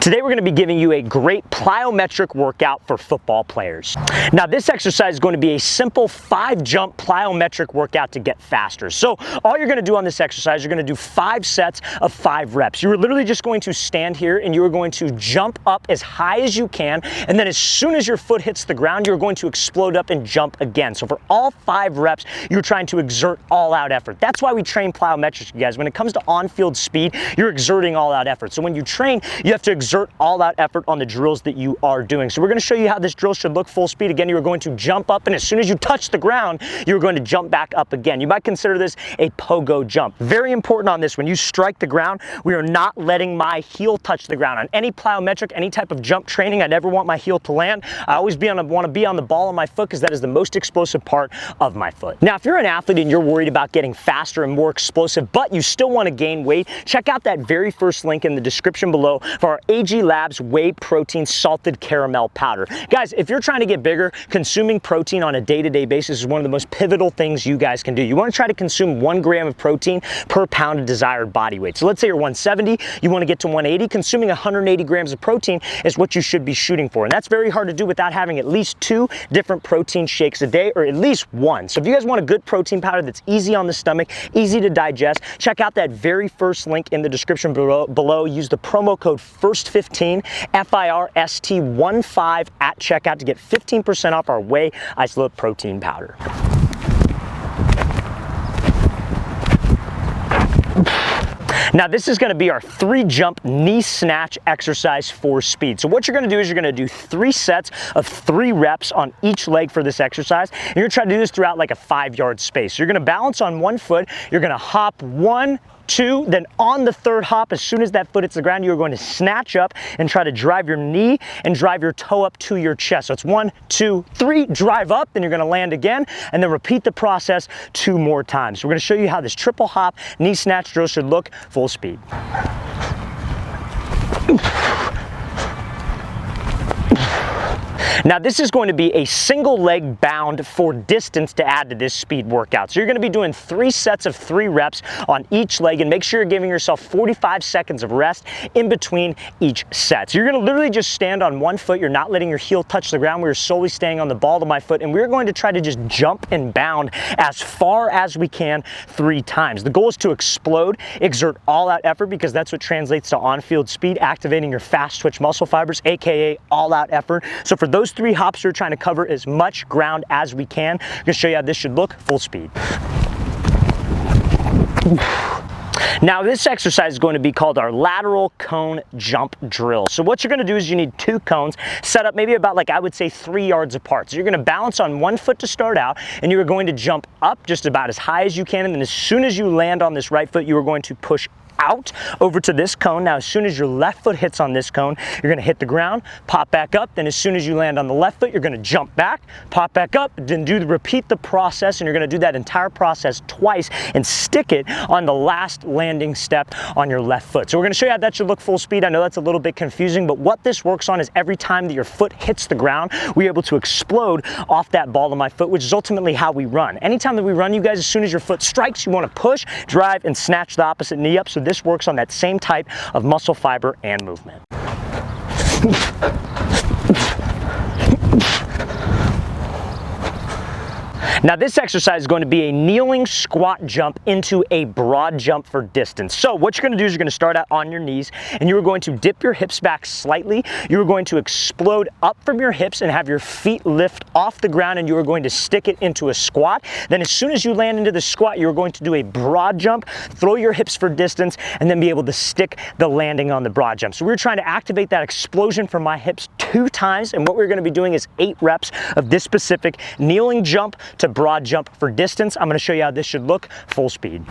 Today we're going to be giving you a great plyometric workout for football players. Now this exercise is going to be a simple 5-jump plyometric workout to get faster. So all you're going to do on this exercise, you're going to do 5 sets of 5 reps. You are literally just going to stand here and you are going to jump up as high as you can, and then as soon as your foot hits the ground, you're going to explode up and jump again. So for all 5 reps, you're trying to exert all-out effort. That's why we train plyometrics, you guys. When it comes to on-field speed, you're exerting all-out effort. So when you train, you have to exert all-out effort on the drills that you are doing. So we're going to show you how this drill should look full speed. Again, you're going to jump up, and as soon as you touch the ground, you're going to jump back up again. You might consider this a pogo jump. Very important on this, when you strike the ground, we are not letting my heel touch the ground. On any plyometric, any type of jump training, I never want my heel to land. I always want to be on the ball of my foot because that is the most explosive part of my foot. Now, if you're an athlete and you're worried about getting faster and more explosive, but you still want to gain weight, check out that very first link in the description below for our AG Labs Whey Protein Salted Caramel Powder. Guys, if you're trying to get bigger, consuming protein on a day-to-day basis is one of the most pivotal things you guys can do. You want to try to consume 1 gram of protein per pound of desired body weight. So let's say you're 170, you want to get to 180, consuming 180 grams of protein is what you should be shooting for. And that's very hard to do without having at least 2 different protein shakes a day, or at least 1. So if you guys want a good protein powder that's easy on the stomach, easy to digest, check out that very first link in the description below. Use the promo code FIRST15, FIRST15 at checkout to get 15% off our Whey Isolate Protein Powder. Now this is going to be our 3-jump knee snatch exercise for speed. So what you're going to do is you're going to do 3 sets of 3 reps on each leg for this exercise. And you're going to try to do this throughout like a 5-yard space. You're going to balance on one foot. You're going to hop 1, 2, then on the 3rd hop, as soon as that foot hits the ground, you're going to snatch up and try to drive your knee and drive your toe up to your chest. So it's 1, 2, 3, drive up, then you're going to land again, and then repeat the process 2 more times. So we're going to show you how this triple hop knee snatch drill should look full speed. Now this is going to be a single leg bound for distance to add to this speed workout. So you're going to be doing 3 sets of 3 reps on each leg, and make sure you're giving yourself 45 seconds of rest in between each set. So you're going to literally just stand on one foot. You're not letting your heel touch the ground. We're solely staying on the ball of my foot, and we're going to try to just jump and bound as far as we can 3 times. The goal is to explode, exert all out effort, because that's what translates to on-field speed, activating your fast twitch muscle fibers, aka all out effort. So for those 3 hops, we're trying to cover as much ground as we can. I'm going to show you how this should look full speed. Now this exercise is going to be called our lateral cone jump drill. So what you're going to do is you need 2 cones set up maybe about, like, I would say 3 yards apart. So you're going to balance on one foot to start out, and you're going to jump up just about as high as you can, and then as soon as you land on this right foot, you are going to push out over to this cone. Now as soon as your left foot hits on this cone, you're going to hit the ground, pop back up, then as soon as you land on the left foot, you're going to jump back, pop back up, then repeat the process, and you're going to do that entire process twice and stick it on the last landing step on your left foot. So we're going to show you how that should look full speed. I know that's a little bit confusing, but what this works on is every time that your foot hits the ground, we're able to explode off that ball of my foot, which is ultimately how we run. Anytime that we run, you guys, as soon as your foot strikes, you want to push, drive, and snatch the opposite knee up. So this works on that same type of muscle fiber and movement. Now this exercise is going to be a kneeling squat jump into a broad jump for distance. So what you're going to do is you're going to start out on your knees, and you're going to dip your hips back slightly. You're going to explode up from your hips and have your feet lift off the ground, and you are going to stick it into a squat. Then as soon as you land into the squat, you're going to do a broad jump, throw your hips for distance, and then be able to stick the landing on the broad jump. So we're trying to activate that explosion from my hips 2 times, and what we're going to be doing is 8 reps of this specific kneeling jump to broad jump for distance. I'm going to show you how this should look full speed.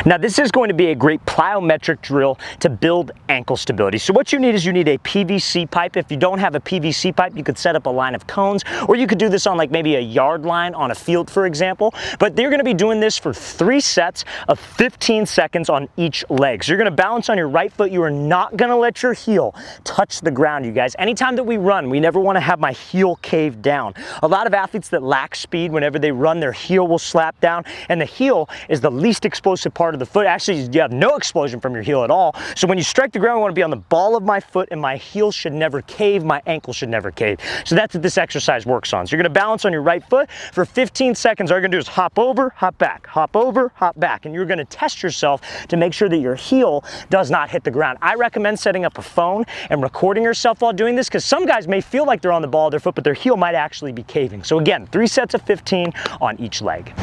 Now this is going to be a great plyometric drill to build ankle stability. So what you need is you need a PVC pipe. If you don't have a PVC pipe, you could set up a line of cones, or you could do this on like maybe a yard line on a field, for example. But you're going to be doing this for 3 sets of 15 seconds on each leg. So you're going to balance on your right foot. You are not going to let your heel touch the ground, you guys. Anytime that we run, we never want to have my heel cave down. A lot of athletes that lack speed, whenever they run, their heel will slap down, and the heel is the least explosive part part of the foot. Actually, you have no explosion from your heel at all. So when you strike the ground, I want to be on the ball of my foot, and my heel should never cave, my ankle should never cave. So that's what this exercise works on. So you're gonna balance on your right foot for 15 seconds. All you're gonna do is hop over, hop back, hop over, hop back. And you're gonna test yourself to make sure that your heel does not hit the ground. I recommend setting up a phone and recording yourself while doing this, because some guys may feel like they're on the ball of their foot, but their heel might actually be caving. So again, 3 sets of 15 on each leg.